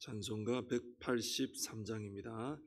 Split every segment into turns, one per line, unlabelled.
찬송가 183장입니다.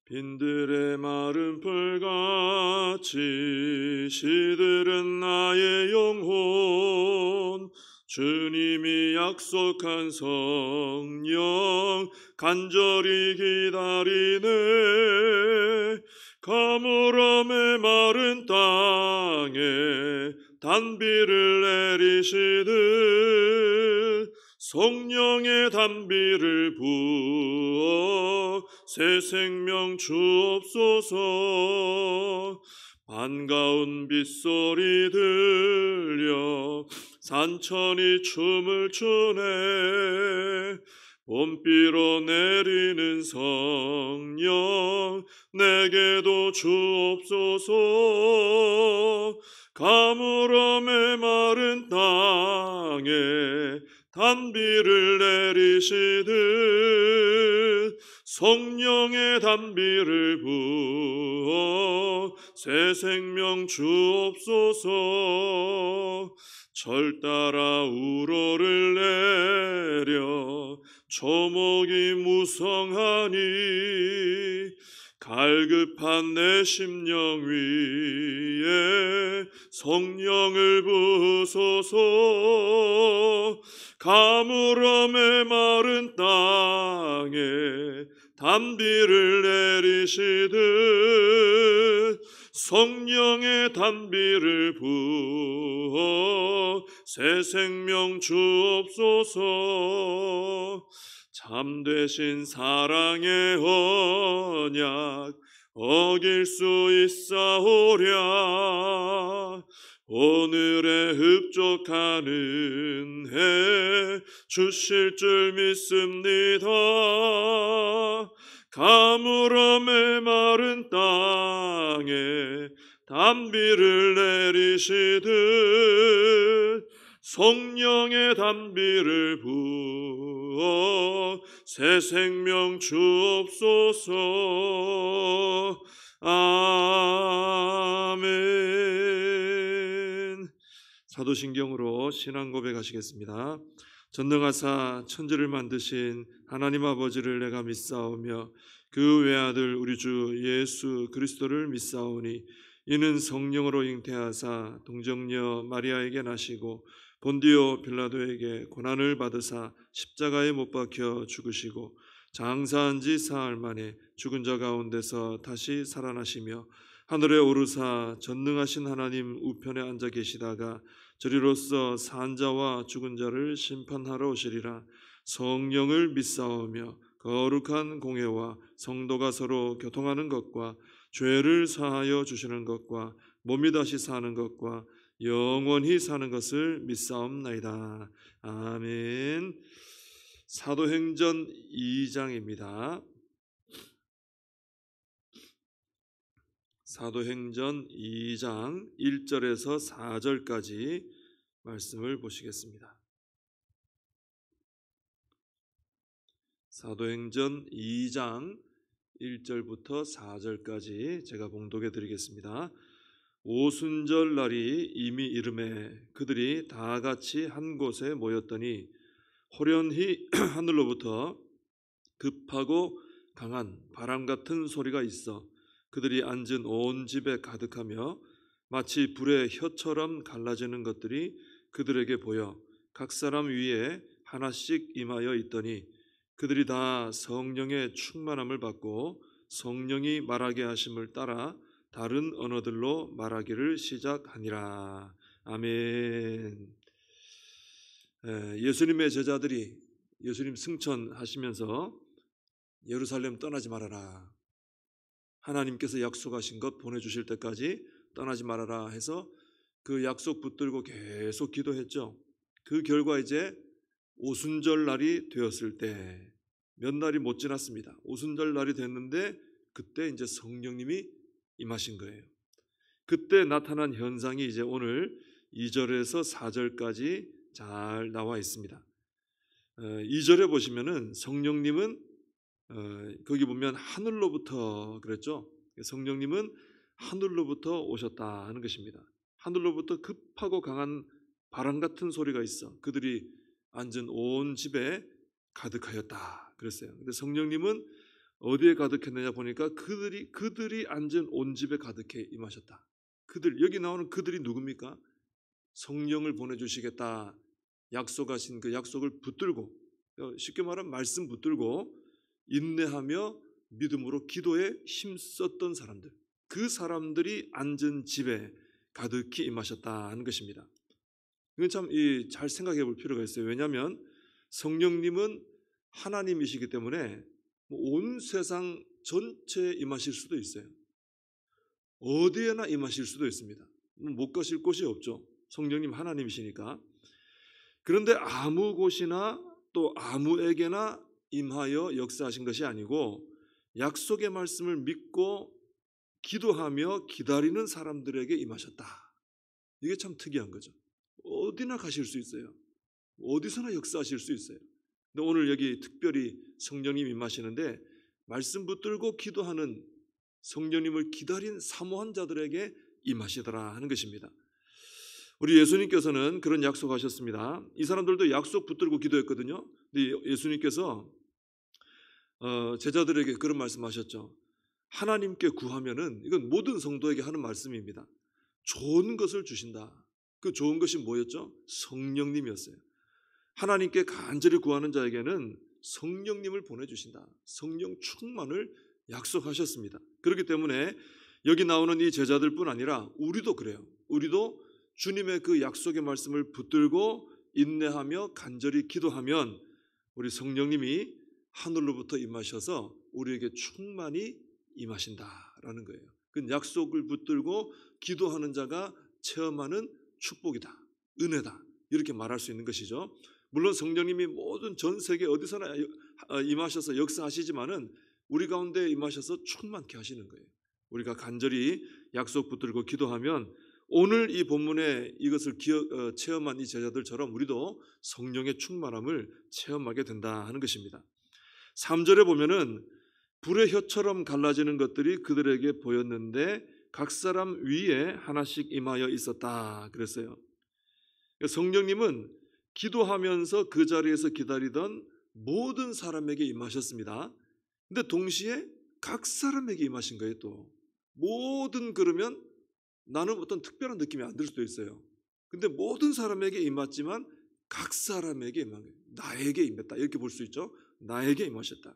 빈들의 마른 풀같이 시들은 나의 영혼, 주님이 약속한 성령 간절히 기다리네. 가물음의 마른 땅에 단비를 내리시듯 성령의 단비를 부어 새 생명 주옵소서. 반가운 빗소리 들려 산천이 춤을 추네. 봄비로 내리는 성령 내게도 주옵소서. 가물음의 마른 땅에 단비를 내리시듯 성령의 단비를 부어 새 생명 주옵소서. 절 따라 우러를 내려 초목이 무성하니 갈급한 내 심령 위에 성령을 부으소서. 가물음의 마른 땅에 단비를 내리시듯 성령의 단비를 부어 새 생명 주옵소서. 참되신 사랑의 언약 어길 수 있사오랴. 오늘의 흡족한 은혜 주실 줄 믿습니다. 가물음의 마른 땅에 단비를 내리시듯 성령의 단비를 부어 새 생명 주옵소서. 아멘. 사도신경으로 신앙 고백하시겠습니다. 전능하사 천지를 만드신 하나님 아버지를 내가 믿사오며 그 외아들 우리 주 예수 그리스도를 믿사오니 이는 성령으로 잉태하사 동정녀 마리아에게 나시고 본디오 빌라도에게 고난을 받으사 십자가에 못 박혀 죽으시고 장사한 지 사흘 만에 죽은 자 가운데서 다시 살아나시며 하늘에 오르사 전능하신 하나님 우편에 앉아 계시다가 저리로서 산 자와 죽은 자를 심판하러 오시리라. 성령을 믿사오며 거룩한 공회와 성도가 서로 교통하는 것과 죄를 사하여 주시는 것과 몸이 다시 사는 것과 영원히 사는 것을 믿사옵나이다. 아멘. 사도행전 2장입니다. 사도행전 2장 1절에서 4절까지 말씀을 보시겠습니다. 사도행전 2장 1절부터 4절까지 제가 봉독해 드리겠습니다. 오순절 날이 이미 이르매 그들이 다 같이 한 곳에 모였더니 호련히 하늘로부터 급하고 강한 바람 같은 소리가 있어 그들이 앉은 온 집에 가득하며 마치 불의 혀처럼 갈라지는 것들이 그들에게 보여 각 사람 위에 하나씩 임하여 있더니 그들이 다 성령의 충만함을 받고 성령이 말하게 하심을 따라 다른 언어들로 말하기를 시작하니라. 아멘. 예수님의 제자들이 예수님 승천하시면서 예루살렘 떠나지 말아라. 하나님께서 약속하신 것 보내주실 때까지 떠나지 말아라 해서 그 약속 붙들고 계속 기도했죠. 그 결과 이제 오순절 날이 되었을 때 몇 날이 못 지났습니다. 오순절 날이 됐는데 그때 이제 성령님이 임하신 거예요. 그때 나타난 현상이 이제 오늘 2절에서 4절까지 잘 나와 있습니다. 2절에 보시면은 성령님은 거기 보면 하늘로부터 그랬죠. 성령님은 하늘로부터 오셨다 하는 것입니다. 하늘로부터 급하고 강한 바람 같은 소리가 있어 그들이 앉은 온 집에 가득하였다. 그랬어요. 근데 성령님은 어디에 가득했느냐 보니까 그들이 앉은 온 집에 가득해 임하셨다. 여기 나오는 그들이 누굽니까? 성령을 보내주시겠다 약속하신 그 약속을 붙들고, 쉽게 말하면 말씀 붙들고 인내하며 믿음으로 기도에 힘썼던 사람들, 그 사람들이 앉은 집에 가득히 임하셨다 하는 것입니다. 이건 참 잘 생각해 볼 필요가 있어요. 왜냐하면 성령님은 하나님이시기 때문에 온 세상 전체에 임하실 수도 있어요. 어디에나 임하실 수도 있습니다. 못 가실 곳이 없죠. 성령님 하나님이시니까. 그런데 아무 곳이나 또 아무에게나 임하여 역사하신 것이 아니고 약속의 말씀을 믿고 기도하며 기다리는 사람들에게 임하셨다. 이게 참 특이한 거죠. 어디나 가실 수 있어요. 어디서나 역사하실 수 있어요. 근데 오늘 여기 특별히 성령님 임하시는데 말씀 붙들고 기도하는 성령님을 기다린 사모한 자들에게 임하시더라 하는 것입니다. 우리 예수님께서는 그런 약속하셨습니다. 이 사람들도 약속 붙들고 기도했거든요. 근데 예수님께서 제자들에게 그런 말씀하셨죠. 하나님께 구하면은, 이건 모든 성도에게 하는 말씀입니다. 좋은 것을 주신다. 그 좋은 것이 뭐였죠? 성령님이었어요. 하나님께 간절히 구하는 자에게는 성령님을 보내주신다. 성령 충만을 약속하셨습니다. 그렇기 때문에 여기 나오는 이 제자들뿐 아니라 우리도 그래요. 우리도 주님의 그 약속의 말씀을 붙들고 인내하며 간절히 기도하면 우리 성령님이 하늘로부터 임하셔서 우리에게 충만히 임하신다라는 거예요. 그 약속을 붙들고 기도하는 자가 체험하는 축복이다, 은혜다, 이렇게 말할 수 있는 것이죠. 물론 성령님이 모든 전 세계 어디서나 임하셔서 역사하시지만은 우리 가운데 임하셔서 충만케 하시는 거예요. 우리가 간절히 약속 붙들고 기도하면 오늘 이 본문에 이것을 체험한 이 제자들처럼 우리도 성령의 충만함을 체험하게 된다 하는 것입니다. 3절에 보면은 불의 혀처럼 갈라지는 것들이 그들에게 보였는데 각 사람 위에 하나씩 임하여 있었다 그랬어요. 성령님은 기도하면서 그 자리에서 기다리던 모든 사람에게 임하셨습니다. 근데 동시에 각 사람에게 임하신 거예요. 또 모든, 그러면 나는 어떤 특별한 느낌이 안 들 수도 있어요. 근데 모든 사람에게 임했지만 각 사람에게 임한 거예요. 나에게 임했다, 이렇게 볼 수 있죠. 나에게 임하셨다.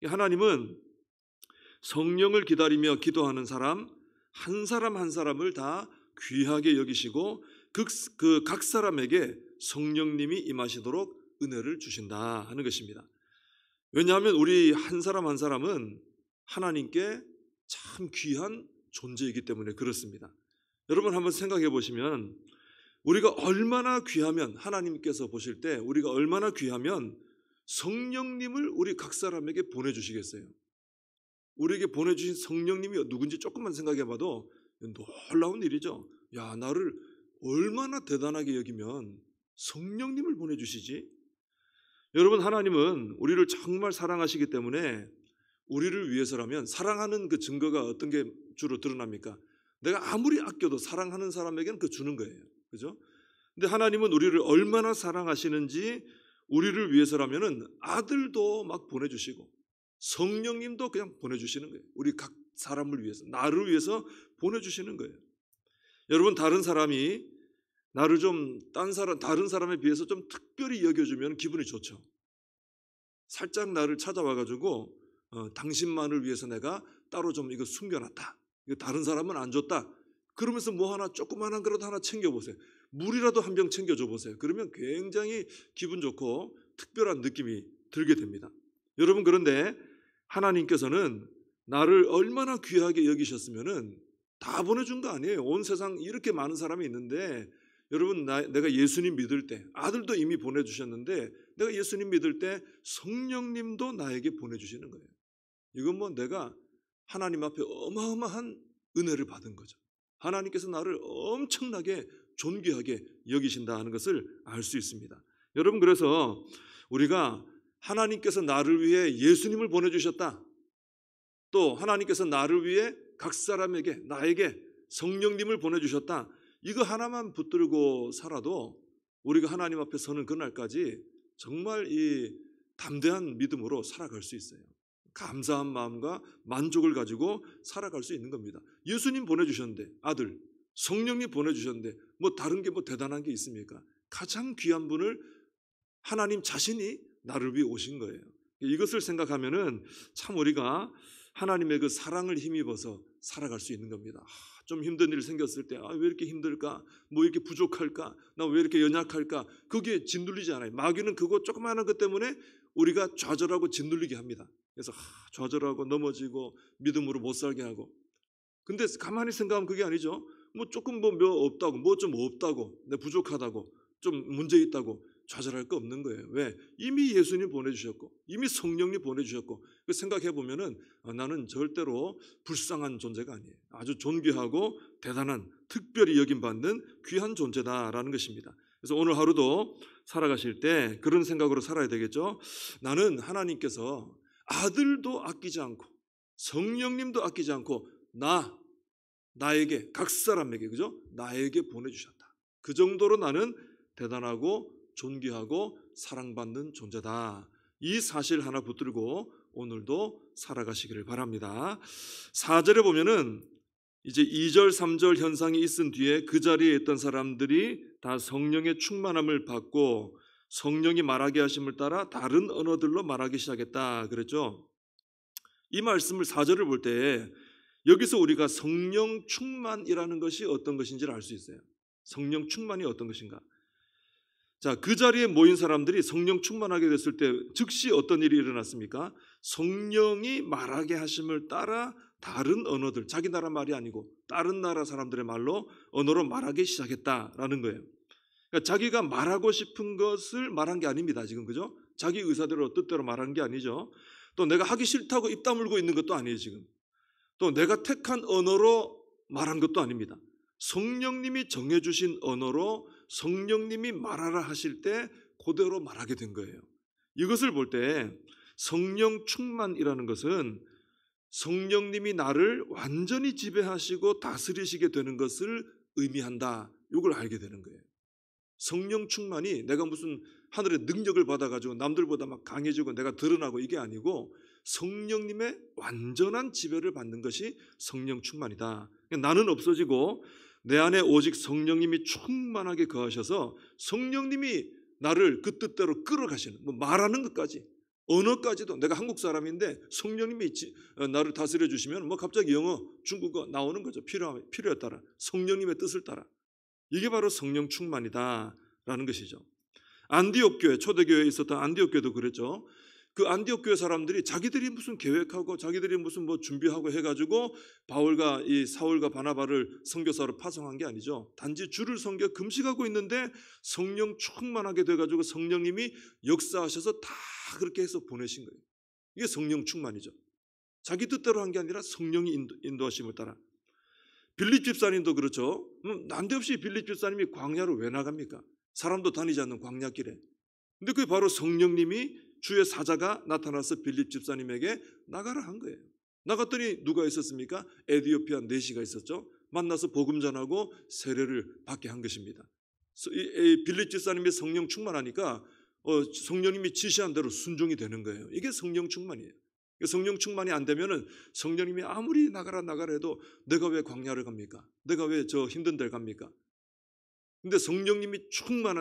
하나님은 성령을 기다리며 기도하는 사람 한 사람 한 사람을 다 귀하게 여기시고 그 각 사람에게 성령님이 임하시도록 은혜를 주신다 하는 것입니다. 왜냐하면 우리 한 사람 한 사람은 하나님께 참 귀한 존재이기 때문에 그렇습니다. 여러분 한번 생각해 보시면 우리가 얼마나 귀하면, 하나님께서 보실 때 우리가 얼마나 귀하면 성령님을 우리 각 사람에게 보내주시겠어요? 우리에게 보내주신 성령님이 누군지 조금만 생각해 봐도 놀라운 일이죠. 야, 나를 얼마나 대단하게 여기면 성령님을 보내주시지? 여러분, 하나님은 우리를 정말 사랑하시기 때문에 우리를 위해서라면, 사랑하는 그 증거가 어떤 게 주로 드러납니까? 내가 아무리 아껴도 사랑하는 사람에게는 그 주는 거예요. 그죠? 근데 하나님은 우리를 얼마나 사랑하시는지 우리를 위해서라면은 아들도 막 보내주시고 성령님도 그냥 보내주시는 거예요. 우리 각 사람을 위해서, 나를 위해서 보내주시는 거예요. 여러분, 다른 사람이 나를 좀 다른 사람에 비해서 좀 특별히 여겨주면 기분이 좋죠. 살짝 나를 찾아와가지고 당신만을 위해서 내가 따로 좀 이거 숨겨놨다, 이거 다른 사람은 안 줬다, 그러면서 뭐 하나 조그만한 그릇 하나 챙겨보세요. 물이라도 한 병 챙겨줘 보세요. 그러면 굉장히 기분 좋고 특별한 느낌이 들게 됩니다. 여러분, 그런데 하나님께서는 나를 얼마나 귀하게 여기셨으면은 다 보내준 거 아니에요. 온 세상 이렇게 많은 사람이 있는데, 여러분, 내가 예수님 믿을 때 아들도 이미 보내주셨는데, 내가 예수님 믿을 때 성령님도 나에게 보내주시는 거예요. 이건 뭐 내가 하나님 앞에 어마어마한 은혜를 받은 거죠. 하나님께서 나를 엄청나게 존귀하게 여기신다 하는 것을 알 수 있습니다. 여러분, 그래서 우리가 하나님께서 나를 위해 예수님을 보내주셨다, 또 하나님께서 나를 위해 각 사람에게, 나에게 성령님을 보내주셨다, 이거 하나만 붙들고 살아도 우리가 하나님 앞에 서는 그날까지 정말 이 담대한 믿음으로 살아갈 수 있어요. 감사한 마음과 만족을 가지고 살아갈 수 있는 겁니다. 예수님 보내주셨는데, 아들, 성령님 보내주셨는데 뭐 다른 게 뭐 대단한 게 있습니까? 가장 귀한 분을 하나님 자신이 나를 위해 오신 거예요. 이것을 생각하면은 참 우리가 하나님의 그 사랑을 힘입어서 살아갈 수 있는 겁니다. 좀 힘든 일 생겼을 때 왜 이렇게 힘들까? 뭐 이렇게 부족할까? 나 왜 이렇게 연약할까? 그게 짓눌리지 않아요. 마귀는 그거 조그마한 것 때문에 우리가 좌절하고 짓눌리게 합니다. 그래서 좌절하고 넘어지고 믿음으로 못 살게 하고. 근데 가만히 생각하면 그게 아니죠. 뭐 조금 뭐 없다고, 뭐 좀 없다고, 내 부족하다고, 좀 문제 있다고 좌절할 거 없는 거예요. 왜? 이미 예수님 보내주셨고, 이미 성령님 보내주셨고, 그 생각해 보면은 나는 절대로 불쌍한 존재가 아니에요. 아주 존귀하고 대단한, 특별히 여김받는 귀한 존재다라는 것입니다. 그래서 오늘 하루도 살아가실 때 그런 생각으로 살아야 되겠죠. 나는 하나님께서 아들도 아끼지 않고 성령님도 아끼지 않고 나에게, 각 사람에게, 그죠? 나에게 보내주셨다. 그 정도로 나는 대단하고 존귀하고 사랑받는 존재다. 이 사실 하나 붙들고 오늘도 살아가시기를 바랍니다. 4절에 보면은 이제 2절, 3절 현상이 있은 뒤에 그 자리에 있던 사람들이 다 성령의 충만함을 받고 성령이 말하게 하심을 따라 다른 언어들로 말하기 시작했다 그랬죠. 이 말씀을 4절을 볼 때 여기서 우리가 성령 충만이라는 것이 어떤 것인지를 알 수 있어요. 성령 충만이 어떤 것인가? 자, 그 자리에 모인 사람들이 성령 충만하게 됐을 때 즉시 어떤 일이 일어났습니까? 성령이 말하게 하심을 따라 다른 언어들, 자기 나라 말이 아니고 다른 나라 사람들의 말로 언어로 말하기 시작했다라는 거예요. 그러니까 자기가 말하고 싶은 것을 말한 게 아닙니다. 지금 그죠? 자기 의사대로 뜻대로 말한 게 아니죠. 또 내가 하기 싫다고 입 다물고 있는 것도 아니에요. 지금 또 내가 택한 언어로 말한 것도 아닙니다. 성령님이 정해주신 언어로 성령님이 말하라 하실 때 그대로 말하게 된 거예요. 이것을 볼 때 성령 충만이라는 것은 성령님이 나를 완전히 지배하시고 다스리시게 되는 것을 의미한다. 이걸 알게 되는 거예요. 성령 충만이 내가 무슨 하늘의 능력을 받아가지고 남들보다 막 강해지고 내가 드러나고 이게 아니고 성령님의 완전한 지배를 받는 것이 성령 충만이다. 나는 없어지고 내 안에 오직 성령님이 충만하게 거하셔서 성령님이 나를 그 뜻대로 끌어가시는, 뭐 말하는 것까지, 언어까지도. 내가 한국 사람인데 성령님이 나를 다스려 주시면 뭐 갑자기 영어, 중국어 나오는 거죠. 필요에 따라, 성령님의 뜻을 따라. 이게 바로 성령 충만이다라는 것이죠. 안디옥 교회, 초대교회에 있었던 안디옥 교회도 그랬죠. 그 안디옥 교회 사람들이 자기들이 무슨 계획하고 자기들이 무슨 뭐 준비하고 해가지고 바울과 이 사울과 바나바를 선교사로 파송한 게 아니죠. 단지 주를 섬겨 금식하고 있는데 성령 충만하게 돼가지고 성령님이 역사하셔서 다 그렇게 해서 보내신 거예요. 이게 성령 충만이죠. 자기 뜻대로 한 게 아니라 성령이 인도하심을 따라. 빌립 집사님도 그렇죠. 난데없이 빌립 집사님이 광야로 왜 나갑니까? 사람도 다니지 않는 광야길에. 근데 그게 바로 성령님이 주의 사자가 나타나서 빌립 집사님에게 나가라 한 거예요. 나갔더니 누가 있었습니까? 에디오피아 내시가 있었죠. 만나서 복음 전하고 세례를 받게 한 것입니다. 빌립 집사님이 성령 충만하니까 성령님이 지시한 대로 순종이 되는 거예요. 이게 성령 충만이에요. 성령 충만이 안 되면은 성령님이 아무리 나가라 해도 내가 왜 광야를 갑니까? 내가 왜 저 힘든 데를 갑니까? 근데 성령님이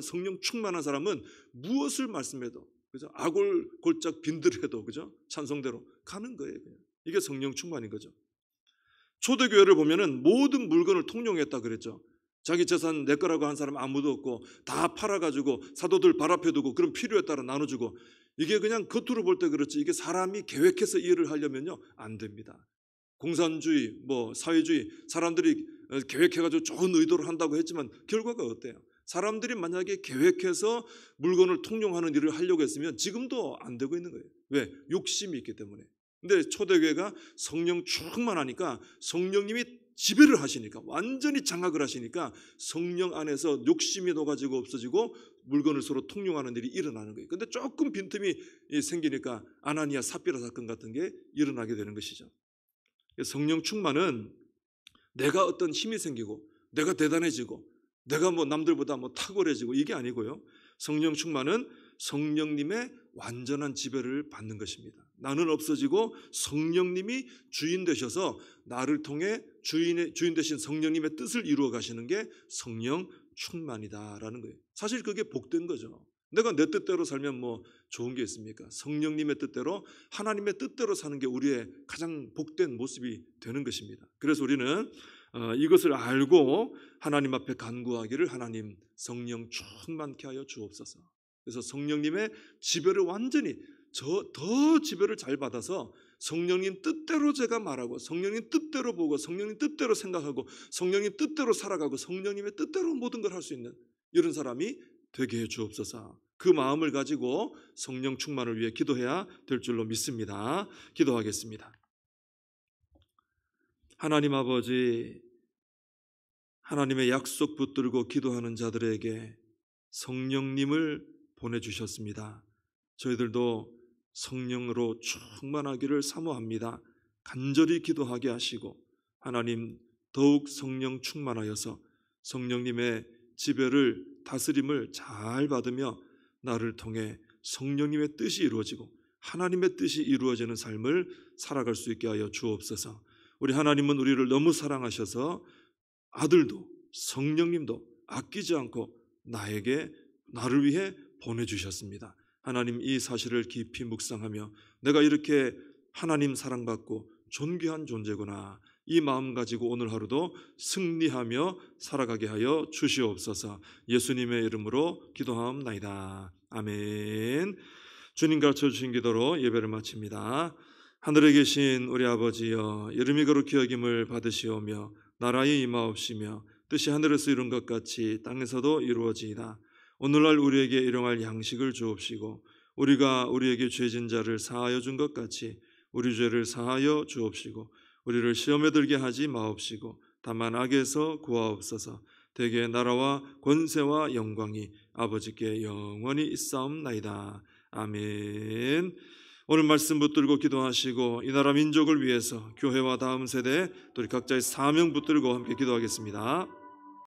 성령 충만한 사람은 무엇을 말씀해도, 그죠? 아골골짝 빈들해도, 그죠? 찬송대로 가는 거예요. 그냥. 이게 성령 충만인 거죠. 초대교회를 보면은 모든 물건을 통용했다 그랬죠. 자기 재산 내 거라고 한 사람 아무도 없고 다 팔아가지고 사도들 발 앞에 두고 그런 필요에 따라 나눠주고. 이게 그냥 겉으로 볼 때 그렇지 이게 사람이 계획해서 일을 하려면요 안 됩니다. 공산주의, 뭐 사회주의 사람들이 계획해가지고 좋은 의도를 한다고 했지만 결과가 어때요? 사람들이 만약에 계획해서 물건을 통용하는 일을 하려고 했으면 지금도 안 되고 있는 거예요. 왜? 욕심이 있기 때문에. 근데 초대교회가 성령 충만하니까 성령님이 지배를 하시니까 완전히 장악을 하시니까 성령 안에서 욕심이 녹아지고 없어지고 물건을 서로 통용하는 일이 일어나는 거예요. 근데 조금 빈틈이 생기니까 아나니아 삽비라 사건 같은 게 일어나게 되는 것이죠. 성령 충만은 내가 어떤 힘이 생기고 내가 대단해지고 내가 뭐 남들보다 뭐 탁월해지고 이게 아니고요. 성령 충만은 성령님의 완전한 지배를 받는 것입니다. 나는 없어지고 성령님이 주인 되셔서 나를 통해 주인 되신 성령님의 뜻을 이루어 가시는 게 성령 충만이다라는 거예요. 사실 그게 복된 거죠. 내가 내 뜻대로 살면 뭐 좋은 게 있습니까? 성령님의 뜻대로, 하나님의 뜻대로 사는 게 우리의 가장 복된 모습이 되는 것입니다. 그래서 우리는 이것을 알고 하나님 앞에 간구하기를, 하나님 성령 충만케 하여 주옵소서. 그래서 성령님의 지배를 완전히 더 지배를 잘 받아서 성령님 뜻대로 제가 말하고, 성령님 뜻대로 보고, 성령님 뜻대로 생각하고, 성령님 뜻대로 살아가고, 성령님의 뜻대로 모든 걸 할 수 있는 이런 사람이 되게 해 주옵소서. 그 마음을 가지고 성령 충만을 위해 기도해야 될 줄로 믿습니다. 기도하겠습니다. 하나님 아버지, 하나님의 약속 붙들고 기도하는 자들에게 성령님을 보내주셨습니다. 저희들도 성령으로 충만하기를 사모합니다. 간절히 기도하게 하시고 하나님 더욱 성령 충만하여서 성령님의 지배를, 다스림을 잘 받으며 나를 통해 성령님의 뜻이 이루어지고 하나님의 뜻이 이루어지는 삶을 살아갈 수 있게 하여 주옵소서. 우리 하나님은 우리를 너무 사랑하셔서 아들도 성령님도 아끼지 않고 나를 위해 보내주셨습니다. 하나님, 이 사실을 깊이 묵상하며 내가 이렇게 하나님 사랑받고 존귀한 존재구나, 이 마음 가지고 오늘 하루도 승리하며 살아가게 하여 주시옵소서. 예수님의 이름으로 기도하옵나이다. 아멘. 주님 가르쳐주신 기도로 예배를 마칩니다. 하늘에 계신 우리 아버지여, 이름이 거룩히 여김을 받으시오며 나라의 임하옵시며 뜻이 하늘에서 이룬 것 같이 땅에서도 이루어지이다. 오늘날 우리에게 일용할 양식을 주옵시고 우리가 우리에게 죄진 자를 사하여 준 것 같이 우리 죄를 사하여 주옵시고 우리를 시험에 들게 하지 마옵시고 다만 악에서 구하옵소서. 대개 나라와 권세와 영광이 아버지께 영원히 있사옵나이다. 아멘. 오늘 말씀 붙들고 기도하시고 이 나라 민족을 위해서 교회와 다음 세대 또 우리 각자의 사명 붙들고 함께 기도하겠습니다.